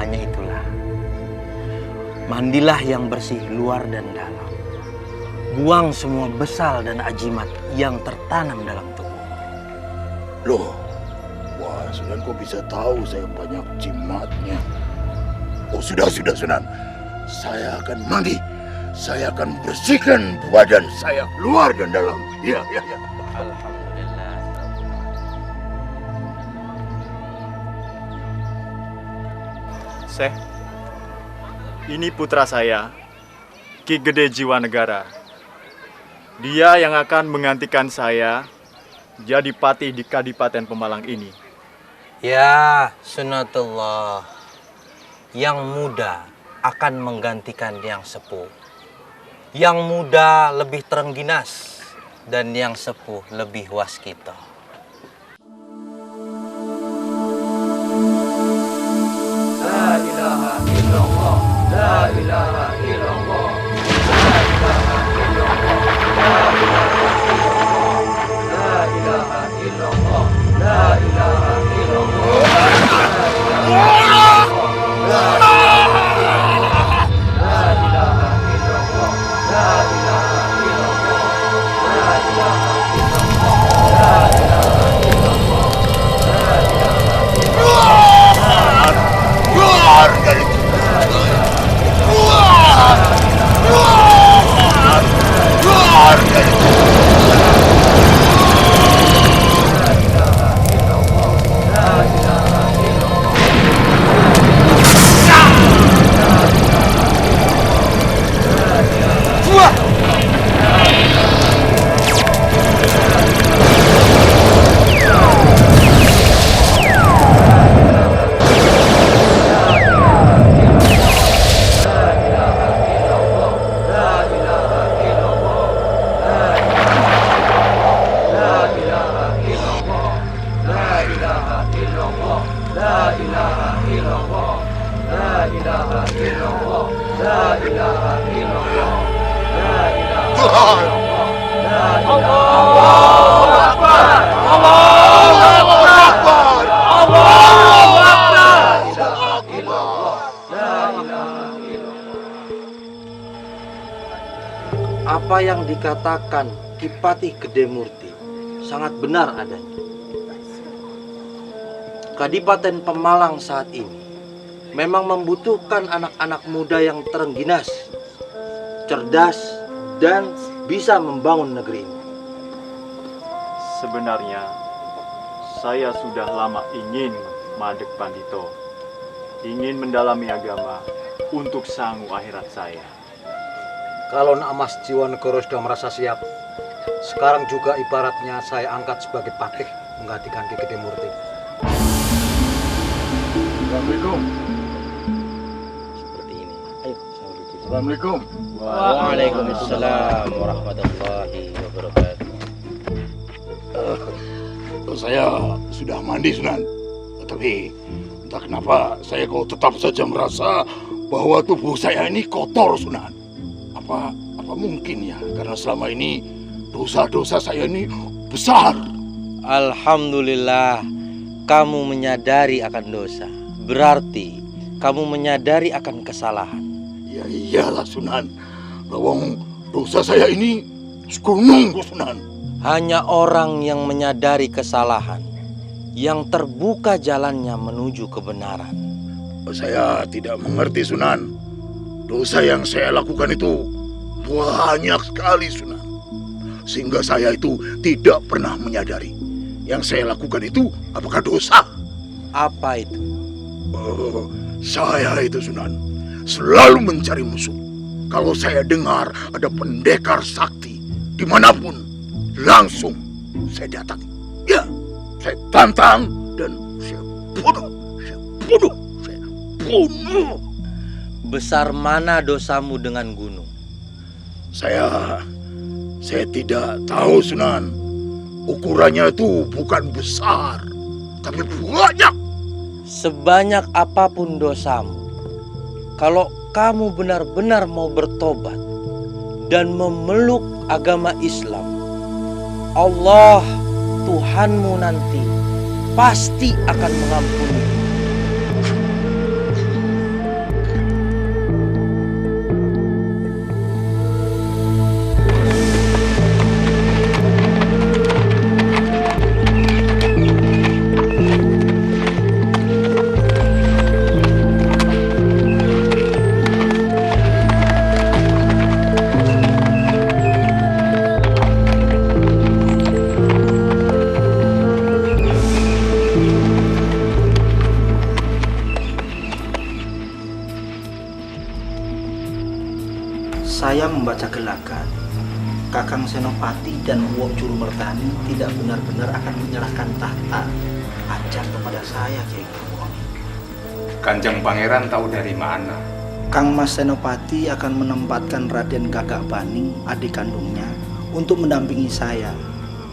Hanya itulah. Mandilah yang bersih luar dan dalam. Buang semua besal dan ajimat yang tertanam dalam tubuh. Loh, wah Sunan kok bisa tahu saya banyak jimatnya? Oh sudah Sunan, saya akan mandi. Saya akan bersihkan badan saya luar dan dalam. Ya. Alhamdulillah. Syekh, ini putra saya, Ki Gede Jiwanegara. Dia yang akan menggantikan saya jadi patih di Kadipaten Pemalang ini. Ya, sunatullah. Yang muda akan menggantikan yang sepuh. Yang muda lebih terengginas dan yang sepuh lebih waskita. La ilaha illallah, la ilaha illallah, la ilaha illallah, la ilaha illallah, la ilaha illallah, la ilaha illallah, Keluar dari keluar dari Apa yang dikatakan Ki Patih Gede Murti sangat benar adanya. Kadipaten Pemalang saat ini memang membutuhkan anak-anak muda yang terengginas, cerdas, dan bisa membangun negeri ini. Sebenarnya, saya sudah lama ingin madeg pandito, ingin mendalami agama untuk sangu akhirat saya. Kalau Nak Mas Jiwanegara sudah merasa siap, sekarang juga ibaratnya saya angkat sebagai patih menggantikan Ki Gede Murti. Assalamualaikum. Seperti ini. Ayo, Assalamualaikum. Waalaikumsalam warahmatullahi wabarakatuh. Saya sudah mandi Sunan, tapi entah kenapa saya kok tetap saja merasa bahwa tubuh saya ini kotor Sunan. Apa mungkin ya? Karena selama ini dosa-dosa saya ini besar. Alhamdulillah, kamu menyadari akan dosa. Berarti kamu menyadari akan kesalahan. Ya iyalah Sunan. Lawang dosa saya ini segunung Sunan. Hanya orang yang menyadari kesalahan yang terbuka jalannya menuju kebenaran. Saya tidak mengerti Sunan. Dosa yang saya lakukan itu banyak sekali Sunan. Sehingga saya itu tidak pernah menyadari yang saya lakukan itu apakah dosa. Apa itu? Saya itu Sunan selalu mencari musuh. Kalau saya dengar ada pendekar sakti dimanapun, langsung saya datang. Ya, saya tantang dan saya bunuh. Besar mana dosamu dengan gunung? Saya tidak tahu Sunan. Ukurannya itu bukan besar, tapi banyak. Sebanyak apapun dosamu, kalau kamu benar-benar mau bertobat dan memeluk agama Islam, Allah Tuhanmu nanti pasti akan mengampuni. Saya membaca gelagat, Kakang Senopati dan Uwok Jurumertani tidak benar-benar akan menyerahkan tahta Pajang kepada saya, Kiai Guru. Kanjeng Pangeran tahu dari mana? Kang Mas Senopati akan menempatkan Raden Gagak Baning, adik kandungnya, untuk mendampingi saya.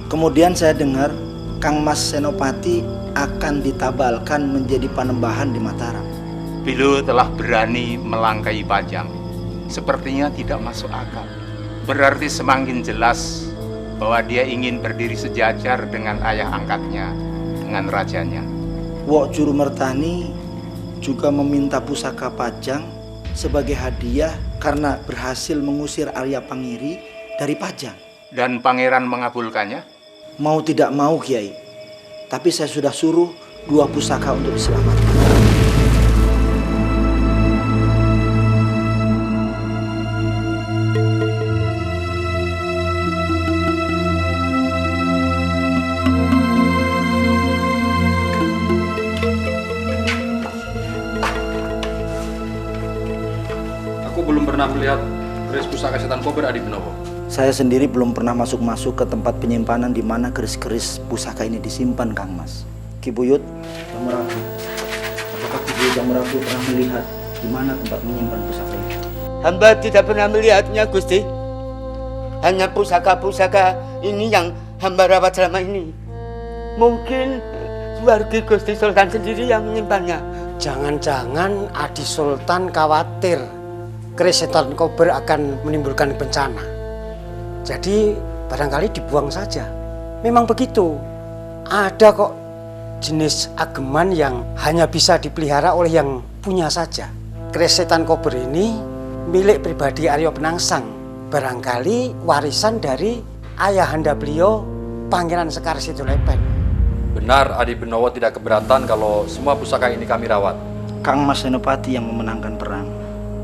Kemudian saya dengar Kang Mas Senopati akan ditabalkan menjadi panembahan di Mataram. Bilu telah berani melangkai Pajang. Sepertinya tidak masuk akal. Berarti semakin jelas bahwa dia ingin berdiri sejajar dengan ayah angkatnya, dengan rajanya. Uwok Jurumertani juga meminta pusaka Pajang sebagai hadiah karena berhasil mengusir Arya Pangiri dari Pajang. Dan pangeran mengabulkannya? Mau tidak mau, Kiai. Tapi saya sudah suruh 2 pusaka untuk diselamatkan. Aku belum pernah melihat keris pusaka setan kober Adi Benowo. Saya sendiri belum pernah masuk-masuk ke tempat penyimpanan di mana keris-keris pusaka ini disimpan, Kang Mas. Ki Buyut, Jamurapu. Apakah Ki Buyut Jamurapu pernah melihat di mana tempat menyimpan pusaka ini? Hamba tidak pernah melihatnya, Gusti. Hanya pusaka-pusaka ini yang hamba rawat selama ini. Mungkin Suwargi Gusti Sultan sendiri yang menyimpannya. Jangan-jangan Adi Sultan khawatir keris setan kober akan menimbulkan bencana. Jadi barangkali dibuang saja. Memang begitu. Ada kok jenis ageman yang hanya bisa dipelihara oleh yang punya saja. Keris setan kober ini milik pribadi Arya Penangsang. Barangkali warisan dari ayahanda beliau, Pangeran Sekar Situlepen. Benar, Adi Benowo tidak keberatan kalau semua pusaka ini kami rawat. Kang Mas Senopati yang memenangkan perang.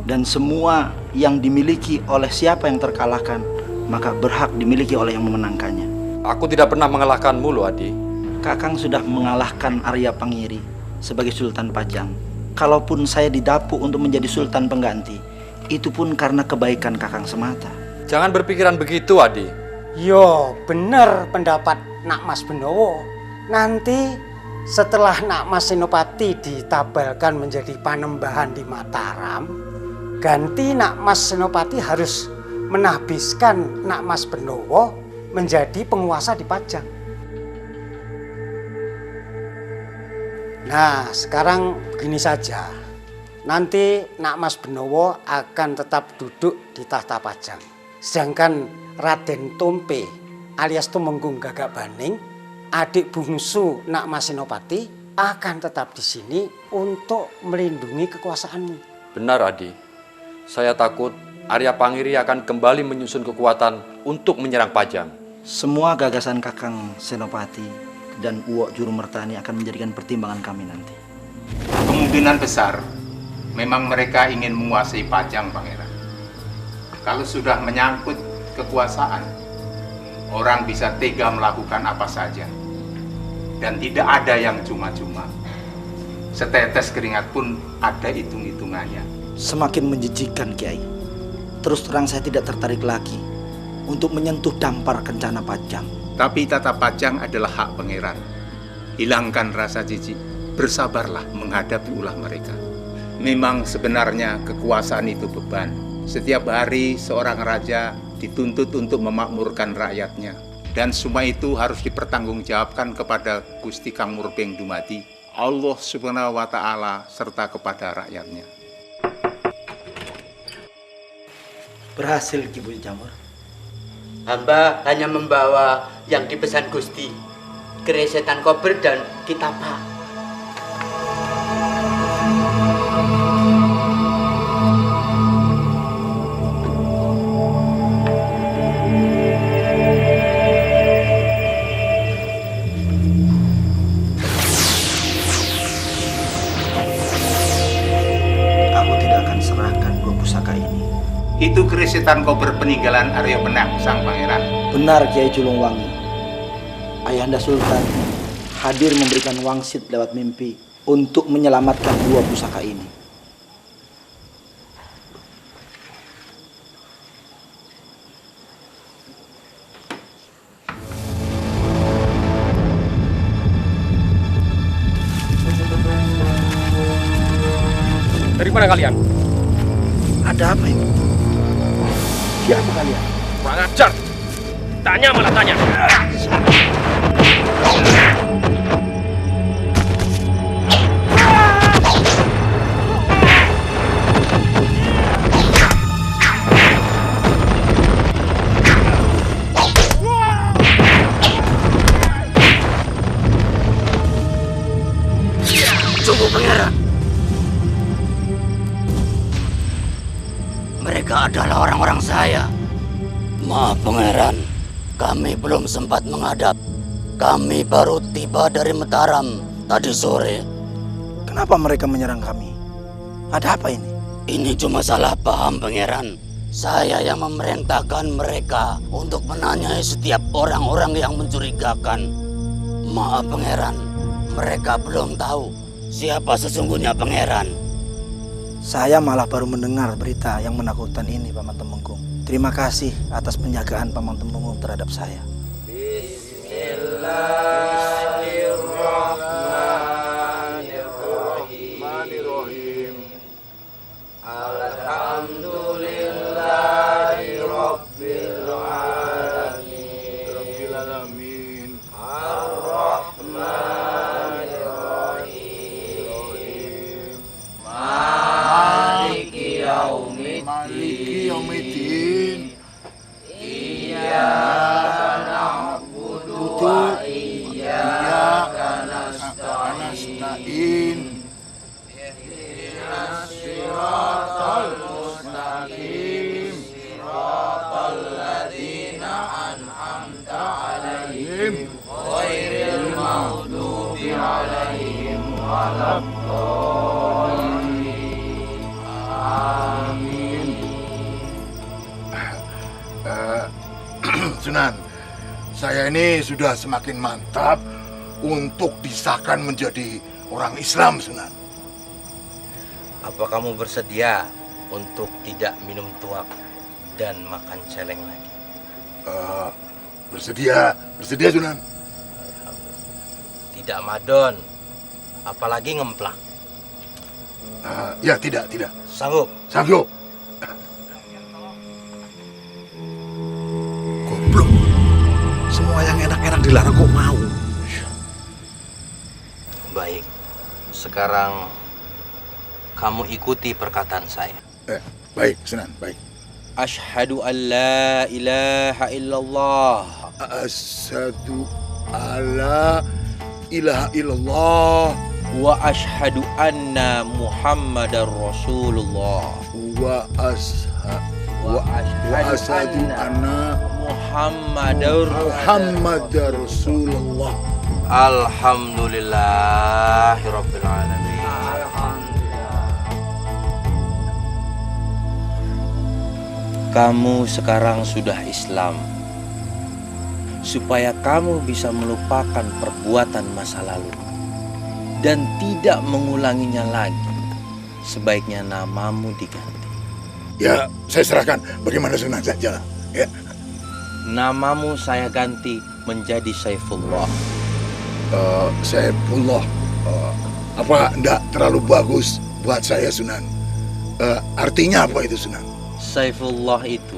Dan semua yang dimiliki oleh siapa yang terkalahkan, maka berhak dimiliki oleh yang memenangkannya. Aku tidak pernah mengalahkanmu loh, Adi. Kakang sudah mengalahkan Arya Pangiri sebagai Sultan Pajang. Kalaupun saya didapuk untuk menjadi Sultan pengganti, itu pun karena kebaikan Kakang semata. Jangan berpikiran begitu, Adi. Yo, benar pendapat Nak Mas Benowo. Nanti setelah Nak Mas Senopati ditabalkan menjadi panembahan di Mataram, ganti Nak Mas Senopati harus menahbiskan Nak Mas Benowo menjadi penguasa di Pajang. Nah, sekarang begini saja. Nanti Nak Mas Benowo akan tetap duduk di tahta Pajang. Sedangkan Raden Tumpe alias Tumenggung Gagak Baning, adik bungsu Nak Mas Senopati, akan tetap di sini untuk melindungi kekuasaanmu. Benar, Adi. Saya takut Arya Pangiri akan kembali menyusun kekuatan untuk menyerang Pajang. Semua gagasan Kakang Senopati dan Uwok Jurumertani akan menjadikan pertimbangan kami nanti. Kemungkinan besar memang mereka ingin menguasai Pajang, Pangeran. Kalau sudah menyangkut kekuasaan, orang bisa tega melakukan apa saja. Dan tidak ada yang cuma-cuma. Setetes keringat pun ada hitung-hitungannya. Semakin menjijikkan, Kiai. Terus terang saya tidak tertarik lagi untuk menyentuh dampar kencana Pajang. Tapi tata Pajang adalah hak pangeran. Hilangkan rasa jijik, bersabarlah menghadapi ulah mereka. Memang sebenarnya kekuasaan itu beban. Setiap hari seorang raja dituntut untuk memakmurkan rakyatnya. Dan semua itu harus dipertanggungjawabkan kepada Gusti Kang Murbeng Dumadi, Allah Subhanahu wa Ta'ala, serta kepada rakyatnya. Berhasil, Ki Buyut Jamur. Hamba hanya membawa yang dipesan Gusti, keris setan kober dan kitapa. Aku tidak akan serahkan 2 pusaka ini. Itu keris setan kober peninggalan Arya Penangsang, Pangeran. Benar, Kiai Julungwangi. Ayahanda Sultan hadir memberikan wangsit lewat mimpi untuk menyelamatkan 2 pusaka ini. Dari mana kalian? Ada apa ini? Siapa kalian? Kurang ajar. Tanya malah tanya. Tunggu, Pangeran. Mereka adalah orang-orang saya. Maaf, Pangeran. Kami belum sempat menghadap. Kami baru tiba dari Mataram tadi sore. Kenapa mereka menyerang kami? Ada apa ini? Ini cuma salah paham, Pangeran. Saya yang memerintahkan mereka untuk menanyai setiap orang-orang yang mencurigakan. Maaf, Pangeran. Mereka belum tahu siapa sesungguhnya Pangeran. Saya malah baru mendengar berita yang menakutkan ini, Paman Temenggung. Terima kasih atas penjagaan Paman Temenggung terhadap saya. Bismillahirrahmanirrahim. Alhamdulillahi Rabbil Alamin. Rabbil alamin. Ar-Rahmanir-Rahim. Maliki Yaumiddin. Maliki yaumiddin. Iyyaka na'budu wa iyyaka nasta'in. Ihdinas siratal mustaqim. Siratal ladzina an'amta 'alaihim ghairil maghdubi 'alaihim waladdallin. Amin. Sunan, saya ini sudah semakin mantap untuk disahkan menjadi orang Islam, Sunan. Apa kamu bersedia untuk tidak minum tuak dan makan celeng lagi? Bersedia Sunan. Tidak madon, apalagi ngemplak. Ya, tidak. Sanggup? Sanggup. Goblok. Semua yang enak-enak dilarang kok mau. Baik, sekarang kamu ikuti perkataan saya. Baik, Sunan, baik. Asyhadu an la ilaha illallah. Asyhadu alla ilaha illallah. Wa asyhadu anna Muhammadar Rasulullah. Wa asyhadu anna Muhammadar Rasulullah. Alhamdulillahirabbil alamin. Kamu sekarang sudah Islam. Supaya kamu bisa melupakan perbuatan masa lalu dan tidak mengulanginya lagi, sebaiknya namamu diganti. Ya, saya serahkan bagaimana Sunan saja. Ya. Namamu saya ganti menjadi Saifullah. Saifullah. Apa enggak terlalu bagus buat saya, Sunan? Artinya apa itu, Sunan? Saifullah itu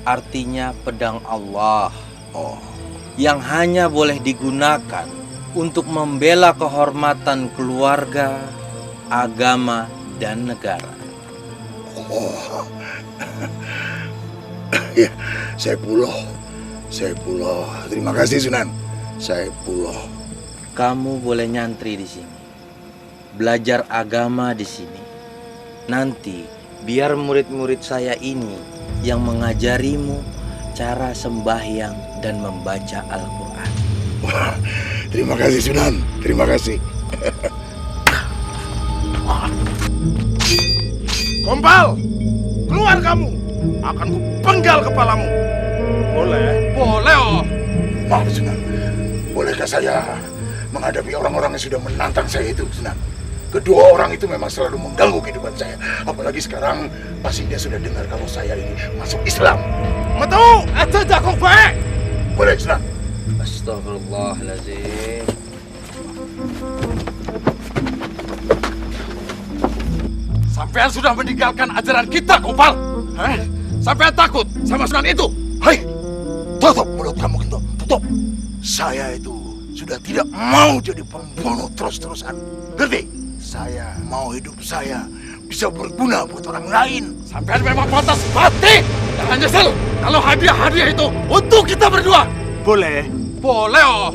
artinya pedang Allah. Yang hanya boleh digunakan untuk membela kehormatan keluarga, agama, dan negara. Ya, Saifullah. Terima kasih, Sunan. Saifullah. Kamu boleh nyantri di sini, belajar agama di sini. Nanti biar murid-murid saya ini yang mengajarimu cara sembahyang dan membaca Al-Quran. Wah, terima kasih, Sunan. Terima kasih. Gombal, keluar kamu. Akan kupenggal kepalamu. Boleh? Boleh, oh. Maaf, Sunan. Bolehkah saya menghadapi orang-orang yang sudah menantang saya itu, Sunan? Kedua orang itu memang selalu mengganggu kehidupan saya. Apalagi sekarang pasti dia sudah dengar kalau saya ini masuk Islam. Metu, ada jago baik. Boleh, Sunan. Astagfirullahaladzim. Sampean sudah meninggalkan ajaran kita, Gopal. Sampean takut sama Sunan itu. Hei, tutup mulut kamu, Gento. Tutup. Saya itu sudah tidak mau jadi pembunuh terus-terusan. Ngerti? Saya mau hidup saya bisa berguna buat orang lain. Sampean memang pantas mati. Jangan nyesel kalau hadiah-hadiah itu untuk kita berdua. Boleh. Boleh, oh.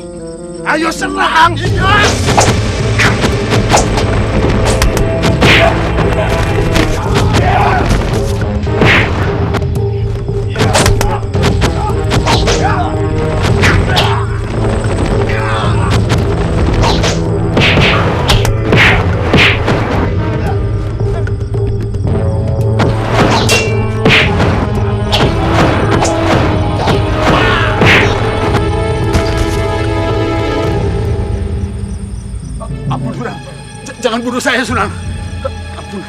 Ayo serang. Ampun, Sunan. Jangan bunuh saya, Sunan. Ampun.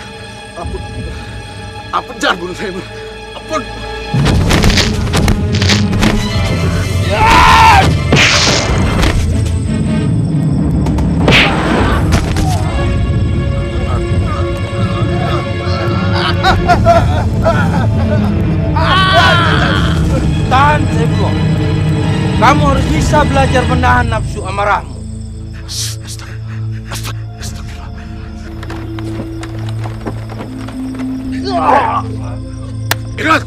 Ampun, jangan bunuh saya. Ampun. Tahan, Seblo. Kamu harus bisa belajar menahan nafsu amarahmu. Ingat.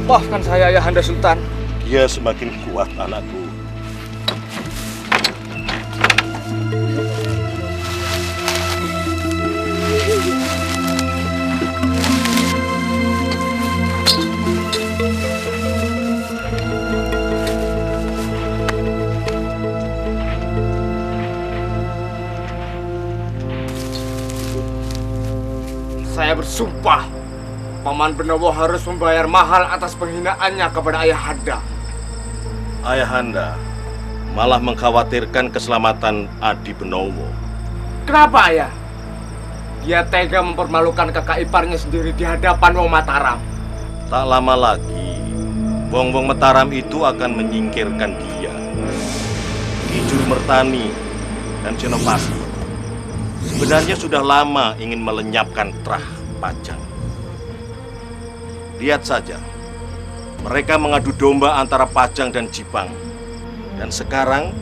Maafkan saya, Ayahanda Sultan. Dia semakin kuat, anakku. Saya bersumpah, Paman Benowo harus membayar mahal atas penghinaannya kepada Ayahanda. Ayahanda malah mengkhawatirkan keselamatan Adi Benowo. Kenapa, Ayah? Dia tega mempermalukan kakak iparnya sendiri di hadapan Wong Mataram. Tak lama lagi, Wong Mataram itu akan menyingkirkan dia. Ki Jurmertani dan Senopati sebenarnya sudah lama ingin melenyapkan Trah Pajang. Lihat saja, mereka mengadu domba antara Pajang dan Jipang. Dan sekarang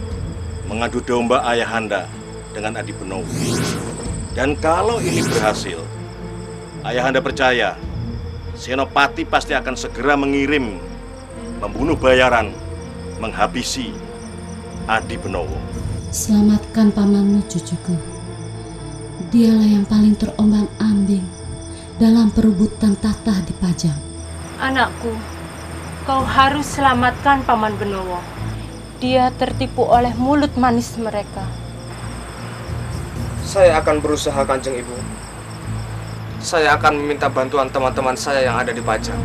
mengadu domba Ayahanda dengan Adi Benowo. Dan kalau ini berhasil, Ayahanda percaya Senopati pasti akan segera mengirim membunuh bayaran menghabisi Adi Benowo. Selamatkan pamanmu, cucuku. Dialah yang paling terombang-ambing dalam perebutan tahta di Pajang. Anakku, kau harus selamatkan Paman Benowo. Dia tertipu oleh mulut manis mereka. Saya akan berusaha, Kanjeng Ibu. Saya akan meminta bantuan teman-teman saya yang ada di Pajang.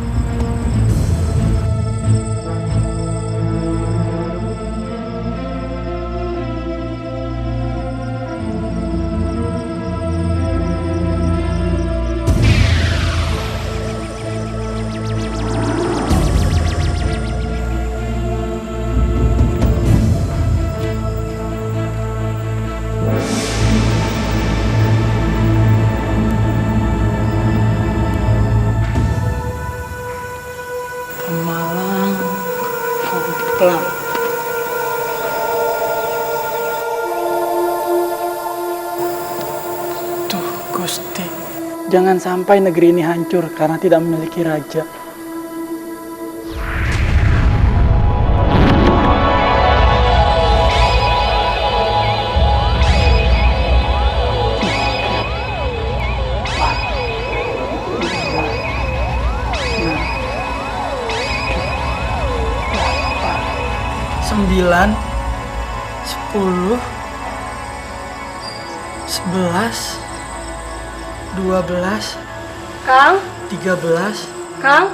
Tuh, Gusti, jangan sampai negeri ini hancur karena tidak memiliki raja. Sembilan, 10, 11, 12, Kang? 13. Kang?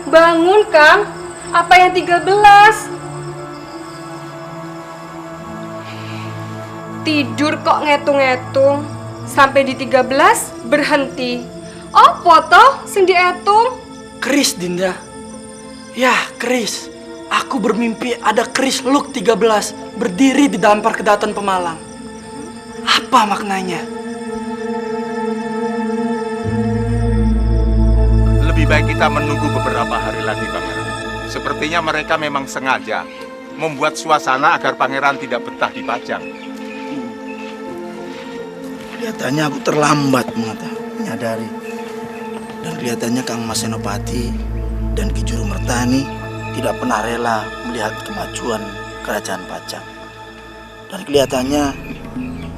Bangun, Kang. Apa yang 13? Tidur kok ngitung-ngitung. Sampai di 13 berhenti. Apa toh sing dietung? Keris, Dinda. Ya, keris. Aku bermimpi ada keris Luk 13 berdiri di dampar kedaton Pemalang. Apa maknanya? Lebih baik kita menunggu beberapa hari lagi, Pangeran. Sepertinya mereka memang sengaja membuat suasana agar Pangeran tidak betah di Pajang. Kelihatannya aku terlambat menyadari. Dan kelihatannya Kang Mas Senopati dan Ki Juru Mertani tidak pernah rela melihat kemajuan kerajaan Pajang. Dan kelihatannya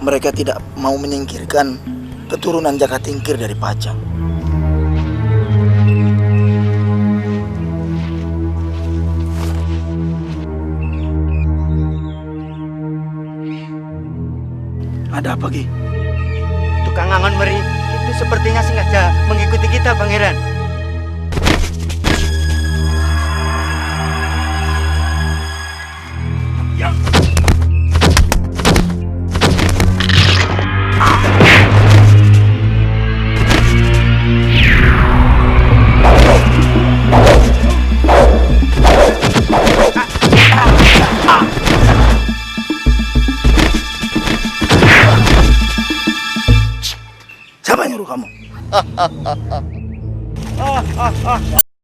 mereka tidak mau menyingkirkan keturunan Jakatingkir dari Pajang. Ada apa, Ki? Tukang Angon Meri itu sepertinya sengaja mengikuti kita, Pangeran. Ya. Siapa yang nyuruh kamu?